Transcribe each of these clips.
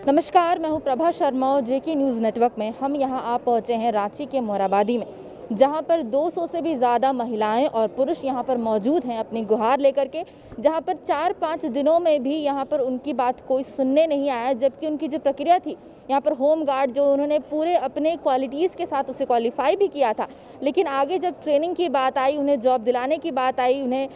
नमस्कार, मैं हूं प्रभा शर्मा और जेके न्यूज़ नेटवर्क में हम यहां आ पहुंचे हैं रांची के मोराबादी में, जहां पर 200 से भी ज़्यादा महिलाएं और पुरुष यहां पर मौजूद हैं अपनी गुहार लेकर के। जहां पर 4-5 दिनों में भी यहां पर उनकी बात कोई सुनने नहीं आया, जबकि उनकी जो प्रक्रिया थी यहाँ पर होम गार्ड जो उन्होंने पूरे अपने क्वालिटीज़ के साथ उसे क्वालिफाई भी किया था, लेकिन आगे जब ट्रेनिंग की बात आई, उन्हें जॉब दिलाने की बात आई, उन्हें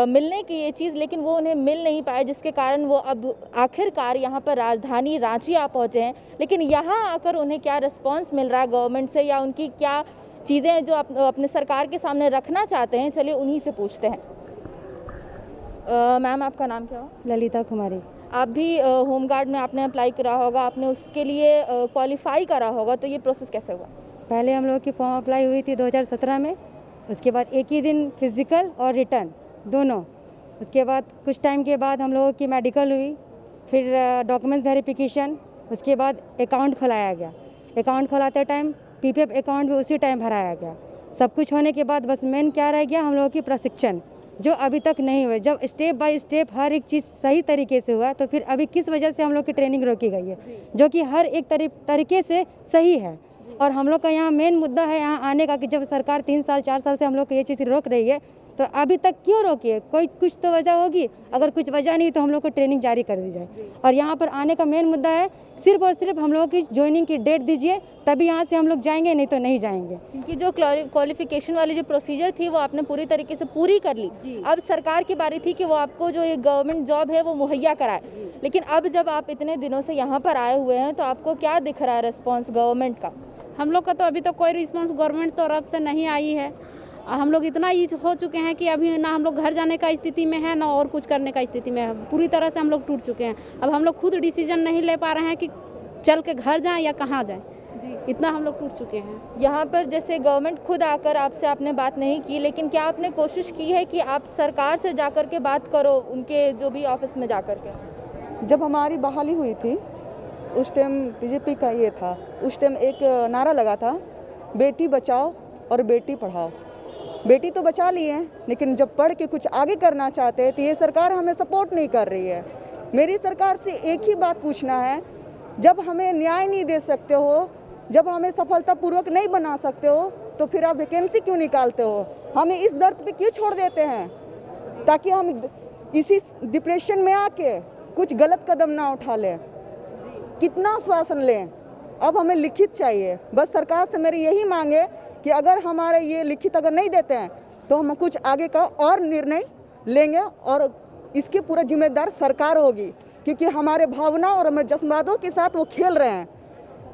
मिलने की ये चीज़, लेकिन वो उन्हें मिल नहीं पाए, जिसके कारण वो अब आखिरकार यहाँ पर राजधानी रांची आ पहुँचे हैं। लेकिन यहाँ आकर उन्हें क्या रिस्पांस मिल रहा है गवर्नमेंट से, या उनकी क्या चीज़ें हैं जो अपने सरकार के सामने रखना चाहते हैं, चलिए उन्हीं से पूछते हैं। मैम, आपका नाम क्या हो? ललिता कुमारी। आप भी होम गार्ड में आपने अप्लाई करा होगा, आपने उसके लिए क्वालिफाई करा होगा, तो ये प्रोसेस कैसे हुआ? पहले हम लोग की फॉर्म अप्लाई हुई थी 2017 में, उसके बाद एक ही दिन फिजिकल और रिटर्न दोनों। उसके बाद कुछ टाइम के बाद हम लोगों की मेडिकल हुई, फिर डॉक्यूमेंट्स वेरिफिकेशन, उसके बाद अकाउंट खुलाया गया। अकाउंट खुलाते टाइम पीपीएफ अकाउंट भी उसी टाइम भराया गया। सब कुछ होने के बाद बस मेन क्या रह गया, हम लोगों की प्रशिक्षण, जो अभी तक नहीं हुए। जब स्टेप बाय स्टेप हर एक चीज़ सही तरीके से हुआ, तो फिर अभी किस वजह से हम लोग की ट्रेनिंग रोकी गई है, जो कि हर एक तरीके से सही है। और हम लोग का यहाँ मेन मुद्दा है यहाँ आने का, कि जब सरकार 3 साल 4 साल से हम लोग को ये चीज़ रोक रही है, तो अभी तक क्यों रोकी है? कोई कुछ तो वजह होगी। अगर कुछ वजह नहीं तो हम लोग को ट्रेनिंग जारी कर दी जाए। और यहाँ पर आने का मेन मुद्दा है, सिर्फ और सिर्फ हम लोगों की ज्वाइनिंग की डेट दीजिए, तभी यहाँ से हम लोग जाएंगे, नहीं तो नहीं जाएंगे। क्योंकि जो क्वालिफिकेशन वाली जो प्रोसीजर थी वो आपने पूरी तरीके से पूरी कर ली। अब सरकार की बारी थी कि वो आपको जो ये गवर्नमेंट जॉब है वो मुहैया कराए। लेकिन अब जब आप इतने दिनों से यहाँ पर आए हुए हैं, तो आपको क्या दिख रहा है रिस्पॉन्स गवर्नमेंट का? हम लोग का तो अभी तो कोई रिस्पांस गवर्नमेंट तरफ से नहीं आई है। हम लोग इतना ईज हो चुके हैं कि अभी ना हम लोग घर जाने का स्थिति में है, ना और कुछ करने का स्थिति में है। पूरी तरह से हम लोग टूट चुके हैं। अब हम लोग खुद डिसीजन नहीं ले पा रहे हैं कि चल के घर जाएं या कहाँ जाएं। इतना हम लोग टूट चुके हैं। यहाँ पर जैसे गवर्नमेंट खुद आकर आपने बात नहीं की, लेकिन क्या आपने कोशिश की है कि आप सरकार से जाकर के बात करो, उनके जो भी ऑफिस में जाकर के? जब हमारी बहाली हुई थी उस टाइम बीजेपी का ये था, उस टाइम एक नारा लगा था, बेटी बचाओ और बेटी पढ़ाओ। बेटी तो बचा ली है, लेकिन जब पढ़ के कुछ आगे करना चाहते हैं तो ये सरकार हमें सपोर्ट नहीं कर रही है। मेरी सरकार से एक ही बात पूछना है, जब हमें न्याय नहीं दे सकते हो, जब हमें सफलतापूर्वक नहीं बना सकते हो, तो फिर आप वैकेंसी क्यों निकालते हो? हमें इस दर्द पे क्यों छोड़ देते हैं, ताकि हम इसी डिप्रेशन में आके कुछ गलत कदम ना उठा लें। कितना आश्वासन लें? अब हमें लिखित चाहिए। बस सरकार से मेरी यही मांग है कि अगर हमारे ये लिखित अगर नहीं देते हैं तो हम कुछ आगे का और निर्णय लेंगे, और इसके पूरा जिम्मेदार सरकार होगी, क्योंकि हमारे भावना और हमारे जज्बातों के साथ वो खेल रहे हैं।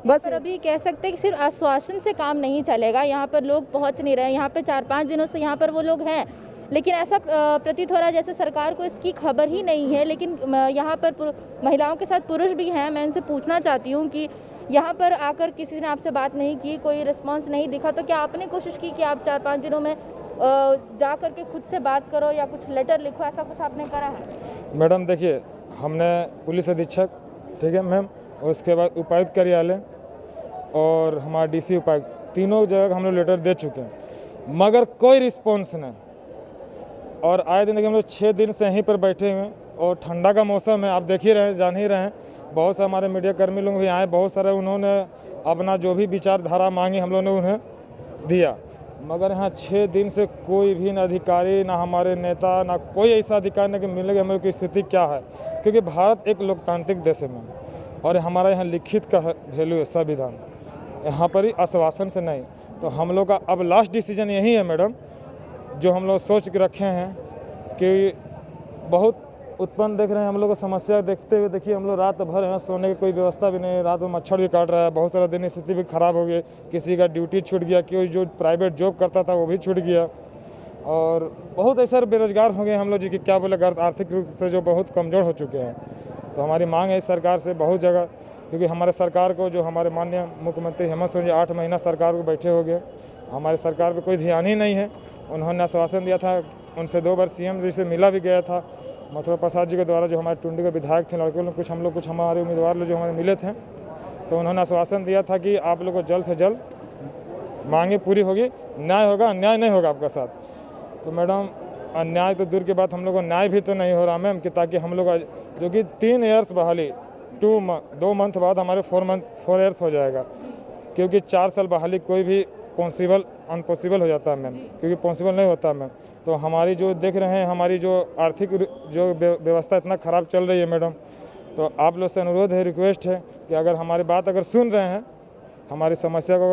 बस पर अभी कह सकते हैं कि सिर्फ आश्वासन से काम नहीं चलेगा। यहाँ पर लोग पहुँच नहीं रहे। यहाँ पर 4-5 दिनों से यहाँ पर वो लोग हैं, लेकिन ऐसा प्रतीत हो रहा है जैसे सरकार को इसकी खबर ही नहीं है। लेकिन यहाँ पर महिलाओं के साथ पुरुष भी हैं। मैं इनसे पूछना चाहती हूँ कि यहाँ पर आकर किसी ने आपसे बात नहीं की, कोई रिस्पांस नहीं दिखा, तो क्या आपने कोशिश की कि आप 4-5 दिनों में जा कर के खुद से बात करो या कुछ लेटर लिखो, ऐसा कुछ आपने करा है? मैडम देखिए, हमने पुलिस अधीक्षक, ठीक है मैम, उसके बाद उपायुक्त कार्यालय और हमारा डीसी उपायुक्त, तीनों जगह हम लोग लेटर दे चुके हैं, मगर कोई रिस्पॉन्स नहीं। और आए दिन देखिए हम लोग 6 दिन से यहीं पर बैठे हुए हैं, और ठंडा का मौसम है, आप देख ही रहे हैं, जान ही रहे हैं। बहुत से हमारे मीडिया कर्मी लोग भी आए, बहुत सारे उन्होंने अपना जो भी विचारधारा मांगी हम लोगों ने उन्हें दिया, मगर यहाँ 6 दिन से कोई भी न अधिकारी, ना हमारे नेता, ना कोई ऐसा अधिकारी नहीं कि मिलेगा हम लोग की स्थिति क्या है। क्योंकि भारत एक लोकतांत्रिक देश है मैम, और हमारा यहाँ लिखित का वैल्यू है संविधान, यहाँ पर ही आश्वासन से नहीं। तो हम लोग का अब लास्ट डिसीजन यही है मैडम, जो हम लोग सोच के रखे हैं कि बहुत उत्पन्न देख रहे हैं हम लोग को समस्या देखते हुए। देखिए हम लोग रात भर यहाँ सोने की कोई व्यवस्था भी नहीं है, रात में मच्छर भी काट रहा है, बहुत सारा दिन स्थिति भी खराब हो गई, किसी का ड्यूटी छूट गया, कोई जो प्राइवेट जॉब करता था वो भी छूट गया, और बहुत ऐसे बेरोजगार हो गए हम लोग जी कि क्या बोले, आर्थिक रूप से जो बहुत कमज़ोर हो चुके हैं। तो हमारी मांग है इस सरकार से बहुत जगह, क्योंकि हमारे सरकार को जो हमारे माननीय मुख्यमंत्री हेमंत सोरेन जी 8 महीना सरकार को बैठे हो गए, हमारी सरकार पर कोई ध्यान ही नहीं है। उन्होंने आश्वासन दिया था, उनसे 2 बार सीएम जी से मिला भी गया था, मथुरा प्रसाद जी के द्वारा, जो हमारे टुंडी के विधायक थे लड़के लोग, कुछ हमारे उम्मीदवार लोग जो हमारे मिले थे, तो उन्होंने आश्वासन दिया था कि आप लोग को जल्द से जल्द मांगे पूरी होगी, न्याय होगा, अन्याय नहीं होगा आपका साथ। तो मैडम अन्याय तो दूर की बात, हम लोग को न्याय भी तो नहीं हो रहा मैम, कि ताकि हम लोग जो कि 3 ईयर्स बहाली 2 मंथ बाद हमारे 4 ईयर्स हो जाएगा, क्योंकि 4 साल बहाली कोई भी अनपॉसिबल हो जाता है मैम, क्योंकि पॉसिबल नहीं होता मैम। तो हमारी जो देख रहे हैं, हमारी जो आर्थिक जो व्यवस्था इतना ख़राब चल रही है मैडम, तो आप लोग से अनुरोध है, रिक्वेस्ट है कि अगर हमारी बात अगर सुन रहे हैं, हमारी समस्या को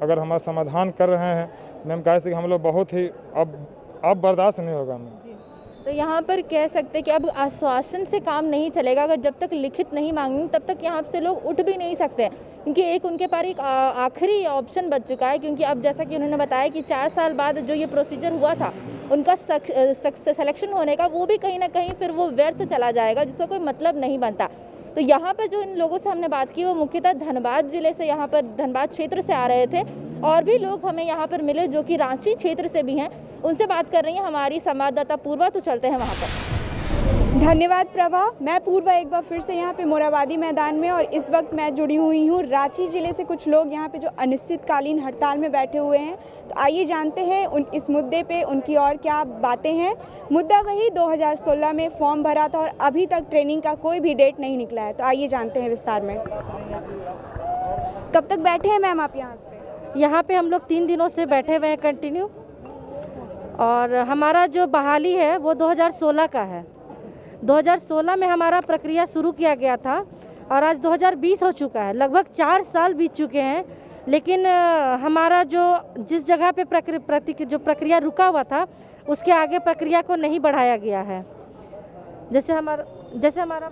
अगर हमारा समाधान कर रहे हैं मैम, कैसे कि हम लोग बहुत ही अब बर्दाश्त नहीं होगा मैम। तो यहाँ पर कह सकते हैं कि अब आश्वासन से काम नहीं चलेगा, अगर जब तक लिखित नहीं मांगेंगे तब तक यहाँ से लोग उठ भी नहीं सकते, क्योंकि एक उनके पास एक आखिरी ऑप्शन बच चुका है। क्योंकि अब जैसा कि उन्होंने बताया कि 4 साल बाद जो ये प्रोसीजर हुआ था उनका सिलेक्शन होने का, वो भी कहीं ना कहीं फिर वो व्यर्थ चला जाएगा, जिसका कोई मतलब नहीं बनता। तो यहाँ पर जो इन लोगों से हमने बात की वो मुख्यतः धनबाद जिले से, यहाँ पर धनबाद क्षेत्र से आ रहे थे, और भी लोग हमें यहाँ पर मिले जो कि रांची क्षेत्र से भी हैं। उनसे बात कर रही हैं हमारी संवाददाता पूर्वा, तो चलते हैं वहाँ पर। धन्यवाद प्रभा। मैं पूर्वा एक बार फिर से यहाँ पे मोराबादी मैदान में, और इस वक्त मैं जुड़ी हुई हूँ रांची ज़िले से। कुछ लोग यहाँ पे जो अनिश्चितकालीन हड़ताल में बैठे हुए हैं, तो आइए जानते हैं इस मुद्दे पे उनकी और क्या बातें हैं। मुद्दा वही 2016 में फॉर्म भरा था और अभी तक ट्रेनिंग का कोई भी डेट नहीं निकला है, तो आइए जानते हैं विस्तार में। कब तक बैठे हैं मैम आप यहाँ पे? यहाँ पे हम लोग 3 दिनों से बैठे हुए हैं कंटिन्यू, और हमारा जो बहाली है वो 2016 का है। 2016 में हमारा प्रक्रिया शुरू किया गया था और आज 2020 हो चुका है, लगभग 4 साल बीत चुके हैं। लेकिन हमारा जो जिस जगह पे जो प्रक्रिया रुका हुआ था उसके आगे प्रक्रिया को नहीं बढ़ाया गया है। जैसे हमारा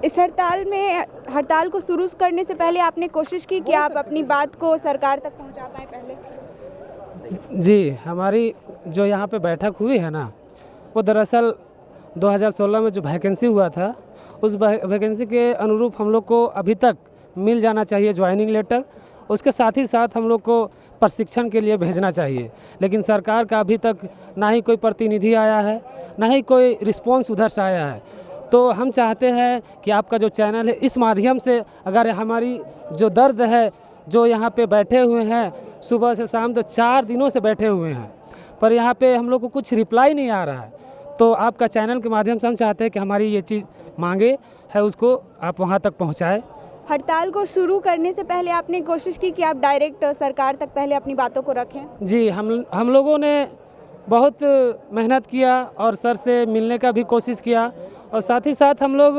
इस हड़ताल को शुरू करने से पहले आपने कोशिश की कि आप अपनी बात को सरकार तक पहुंचा पाएं पहले? जी, हमारी जो यहाँ पे बैठक हुई है ना, वो दरअसल 2016 में जो वैकेंसी हुआ था उस वैकेंसी के अनुरूप हम लोग को अभी तक मिल जाना चाहिए ज्वाइनिंग लेटर। उसके साथ ही साथ हम लोग को प्रशिक्षण के लिए भेजना चाहिए, लेकिन सरकार का अभी तक ना ही कोई प्रतिनिधि आया है, ना ही कोई रिस्पॉन्स उधर से आया है। तो हम चाहते हैं कि आपका जो चैनल है, इस माध्यम से अगर हमारी जो दर्द है, जो यहाँ पे बैठे हुए हैं सुबह से शाम तक 4 दिनों से बैठे हुए हैं, पर यहाँ पे हम लोग को कुछ रिप्लाई नहीं आ रहा है, तो आपका चैनल के माध्यम से हम चाहते हैं कि हमारी ये चीज़ मांगे है उसको आप वहाँ तक पहुँचाएँ। हड़ताल को शुरू करने से पहले आपने कोशिश की कि आप डायरेक्ट सरकार तक पहले अपनी बातों को रखें? जी, हम लोगों ने बहुत मेहनत किया और सर से मिलने का भी कोशिश किया, और साथ ही साथ हम लोग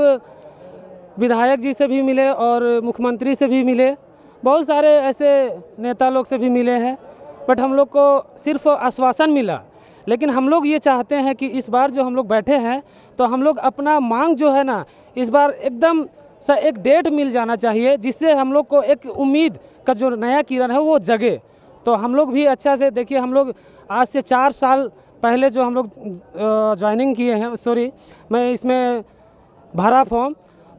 विधायक जी से भी मिले और मुख्यमंत्री से भी मिले, बहुत सारे ऐसे नेता लोग से भी मिले हैं, बट हम लोग को सिर्फ आश्वासन मिला। लेकिन हम लोग ये चाहते हैं कि इस बार जो हम लोग बैठे हैं, तो हम लोग अपना मांग जो है ना, इस बार एकदम सा एक डेट मिल जाना चाहिए, जिससे हम लोग को एक उम्मीद का जो नया किरण है वो जगे। तो हम लोग भी अच्छा से देखिए, हम लोग आज से 4 साल पहले जो हम लोग ज्वाइनिंग किए हैं, सॉरी मैं इसमें भरा फॉर्म,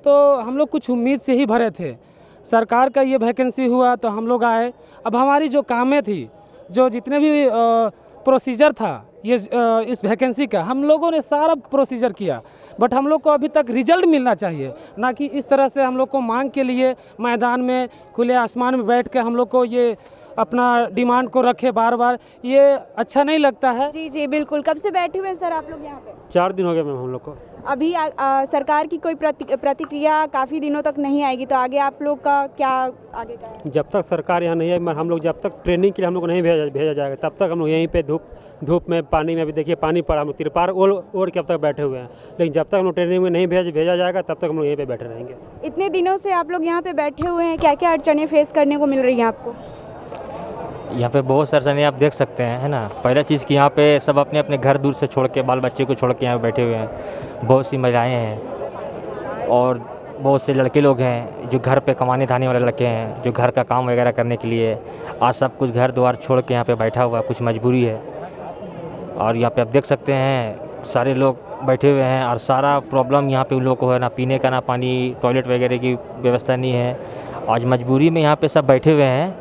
तो हम लोग कुछ उम्मीद से ही भरे थे। सरकार का ये वैकेंसी हुआ तो हम लोग आए। अब हमारी जो कामें थी, जो जितने भी प्रोसीजर था ये इस वैकेंसी का, हम लोगों ने सारा प्रोसीजर किया, बट हम लोग को अभी तक रिजल्ट मिलना चाहिए, ना कि इस तरह से हम लोग को मांग के लिए मैदान में खुले आसमान में बैठ के हम लोग को ये अपना डिमांड को रखे बार बार, ये अच्छा नहीं लगता है। जी जी बिल्कुल। कब से बैठे हुए हैं सर आप लोग यहाँ पे? 4 दिन हो गए मैम हम लोग को। अभी सरकार की कोई प्रतिक्रिया काफ़ी दिनों तक नहीं आएगी, तो आगे आप लोग का क्या आगे का है? जब तक सरकार यहाँ नहीं है, हम लोग जब तक ट्रेनिंग के लिए हम लोग को नहीं भेजा जाएगा, तब तक हम लोग यहीं पे धूप में पानी में, अभी देखिए पानी पड़ा, हम लोग तिरपाल ओढ़ के अब तक बैठे हुए हैं। लेकिन जब तक हम लोग ट्रेनिंग में नहीं भेजा जाएगा, तब तक हम लोग यहीं पे बैठे रहेंगे। इतने दिनों से आप लोग यहाँ पे बैठे हुए हैं, क्या क्या अड़चनें फेस करने को मिल रही हैं आपको? यहाँ पे बहुत सारे आप देख सकते हैं, है ना। पहला चीज़ कि यहाँ पे सब अपने अपने घर दूर से छोड़ के, बाल बच्चे को छोड़ के यहाँ बैठे हुए हैं। बहुत सी महिलाएं हैं और बहुत से लड़के लोग हैं जो घर पे कमाने धाने वाले लड़के हैं, जो घर का काम वगैरह करने के लिए आज सब कुछ घर द्वार छोड़ के यहाँ पे बैठा हुआ है, कुछ मजबूरी है। और यहाँ पे आप देख सकते हैं सारे लोग बैठे हुए हैं, और सारा प्रॉब्लम यहाँ पे उन लोगों को है, ना पीने का, ना पानी, टॉयलेट वगैरह की व्यवस्था नहीं है। आज मजबूरी में यहाँ पे सब बैठे हुए हैं।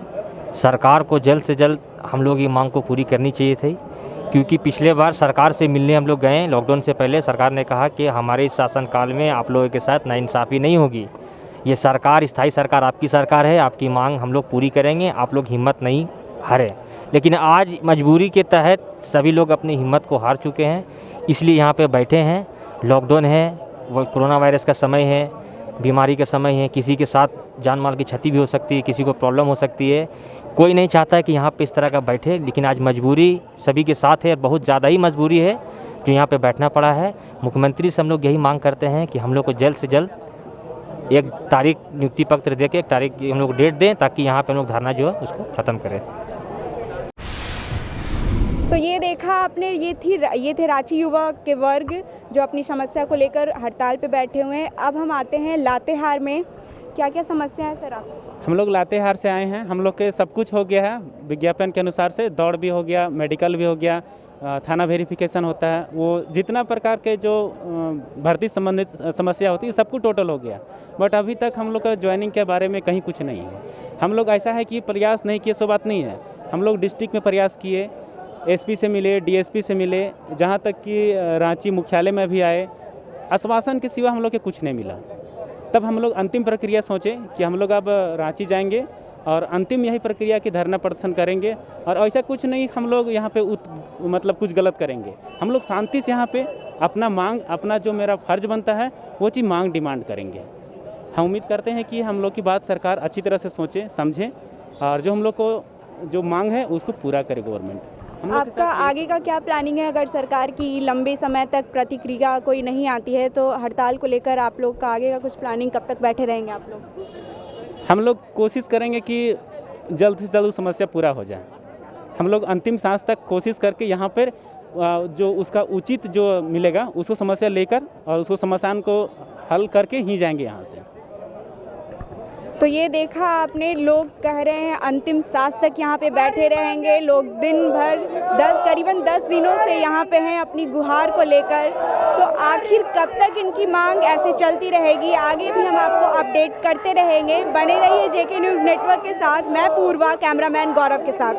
सरकार को जल्द से जल्द हम लोग ये मांग को पूरी करनी चाहिए थी, क्योंकि पिछले बार सरकार से मिलने हम लोग गए लॉकडाउन से पहले। सरकार ने कहा कि हमारे इस शासनकाल में आप लोगों के साथ नाइंसाफ़ी नहीं होगी, ये सरकार स्थायी सरकार आपकी सरकार है, आपकी मांग हम लोग पूरी करेंगे, आप लोग हिम्मत नहीं हारें। लेकिन आज मजबूरी के तहत सभी लोग अपनी हिम्मत को हार चुके हैं, इसलिए यहाँ पे बैठे हैं। लॉकडाउन है, वो कोरोना वायरस का समय है, बीमारी के समय है, किसी के साथ जान माल की क्षति भी हो सकती है, किसी को प्रॉब्लम हो सकती है। कोई नहीं चाहता है कि यहाँ पे इस तरह का बैठे, लेकिन आज मजबूरी सभी के साथ है, बहुत ज़्यादा ही मजबूरी है जो यहाँ पे बैठना पड़ा है। मुख्यमंत्री से हम लोग यही मांग करते हैं कि हम लोग को जल्द से जल्द एक तारीख नियुक्ति पत्र दे के एक तारीख हम लोग डेट दें, ताकि यहाँ पे हम लोग धरना जो है उसको ख़त्म करें। तो ये देखा आपने, ये थे रांची युवा के वर्ग जो अपनी समस्या को लेकर हड़ताल पे बैठे हुए हैं। अब हम आते हैं लातेहार में। क्या क्या समस्या है सर आपको? हम लोग लातेहार से आए हैं। हम लोग के सब कुछ हो गया है विज्ञापन के अनुसार से, दौड़ भी हो गया, मेडिकल भी हो गया, थाना वेरिफिकेशन होता है, वो जितना प्रकार के जो भर्ती संबंधित समस्या होती है सब कुछ टोटल हो गया। बट अभी तक हम लोग का ज्वाइनिंग के बारे में कहीं कुछ नहीं है। हम लोग ऐसा है कि प्रयास नहीं किए सो बात नहीं है। हम लोग डिस्ट्रिक्ट में प्रयास किए, एसपी से मिले, डीएसपी से मिले, जहाँ तक कि रांची मुख्यालय में भी आए, आश्वासन के सिवा हम लोग के कुछ नहीं मिला। तब हम लोग अंतिम प्रक्रिया सोचे कि हम लोग अब रांची जाएंगे और अंतिम यही प्रक्रिया की धरना प्रदर्शन करेंगे, और ऐसा कुछ नहीं हम लोग यहाँ पे मतलब कुछ गलत करेंगे। हम लोग शांति से यहाँ पे अपना मांग, अपना जो मेरा फ़र्ज बनता है वो चीज़ मांग डिमांड करेंगे। हम उम्मीद करते हैं कि हम लोग की बात सरकार अच्छी तरह से सोचे समझे, और जो हम लोग को जो मांग है उसको पूरा करे गवर्नमेंट। आपका आगे का क्या प्लानिंग है? अगर सरकार की लंबे समय तक प्रतिक्रिया कोई नहीं आती है तो हड़ताल को लेकर आप लोग का आगे का कुछ प्लानिंग, कब तक बैठे रहेंगे आप लोग? हम लोग कोशिश करेंगे कि जल्द से जल्द समस्या पूरा हो जाए। हम लोग अंतिम सांस तक कोशिश करके यहाँ पर जो उसका उचित जो मिलेगा उसको समस्या लेकर और उसको समस्यान को हल करके ही जाएंगे यहाँ से। तो ये देखा आपने, लोग कह रहे हैं अंतिम सांस तक यहाँ पे बैठे रहेंगे। लोग दिन भर करीबन 10 दिनों से यहाँ पे हैं अपनी गुहार को लेकर। तो आखिर कब तक इनकी मांग ऐसी चलती रहेगी, आगे भी हम आपको अपडेट करते रहेंगे। बने रहिए जेके न्यूज़ नेटवर्क के साथ। मैं पूर्वा, कैमरामैन गौरव के साथ।